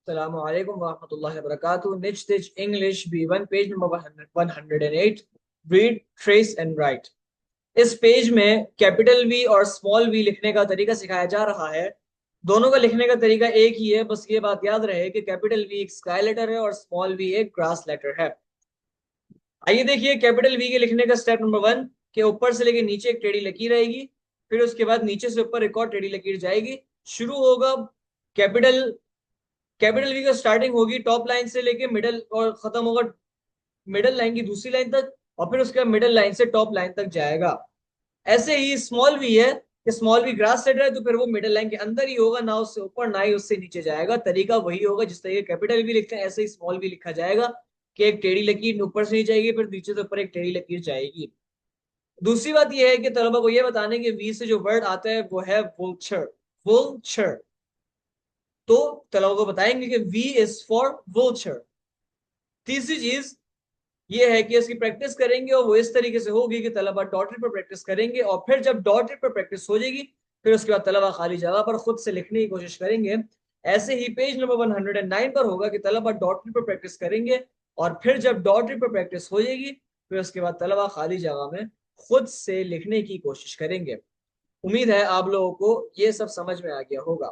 अस्सलामुअलैकुम वरहमतुल्लाहि वबरकातुहू। निच तिच English B1 page number 108। Read, trace and right. इस पेज में कैपिटल वी और स्मॉल वी लिखने का तरीका सिखाया जा रहा है। दोनों का लिखने का तरीका एक ही है, बस ये बात याद रहे कि कैपिटल वी एक स्काई लेटर है और स्मॉल वी एक ग्रास लेटर है। आइए देखिए कैपिटल वी के लिखने का स्टेप नंबर 1 के ऊपर से लेके नीचे एक टेढ़ी लकीर रहेगी, फिर उसके बाद नीचे से ऊपर एक और टेढ़ी लकीर जाएगी। शुरू होगा कैपिटल कैपिटल वी का स्टार्टिंग होगी टॉप लाइन से लेके मिडल और खत्म होगा मिडल लाइन की दूसरी लाइन तक, और फिर उसके बाद मिडल लाइन से टॉप लाइन तक जाएगा। ऐसे ही स्मॉल वी है कि स्मॉल वी ग्रास सेटर है तो फिर वो मिडल लाइन के अंदर ही होगा, ना उससे ऊपर ना ही उससे नीचे जाएगा। तरीका वही होगा जिस तरीके कैपिटल वी लिखते हैं ऐसे ही स्मॉल वी लिखा जाएगा कि एक टेढ़ी लकीर ऊपर से नीचे जाएगी, फिर नीचे से ऊपर एक टेढ़ी लकीर जाएगी। दूसरी बात यह है कि तलबा को यह बताने कि वी से जो वर्ड आता है वो है वुल्चर। वुल्चर। तो तलबा को बताएंगे कि वी इज फॉर वुल्चर। तीसरी चीज ये है कि इसकी प्रैक्टिस करेंगे और वो इस तरीके से होगी कि तलबा डॉटेड पर प्रैक्टिस करेंगे, और फिर जब डॉटेड पर प्रैक्टिस हो जाएगी फिर उसके बाद तलबा खाली जगह पर खुद से लिखने की कोशिश करेंगे। ऐसे ही पेज नंबर 109 पर होगा कि तलबा डॉटेड पर प्रैक्टिस करेंगे, और फिर जब डॉटेड पर प्रैक्टिस हो जाएगी फिर उसके बाद तलबा खाली जगह में खुद से लिखने की कोशिश करेंगे। उम्मीद है आप लोगों को ये सब समझ में आ गया होगा।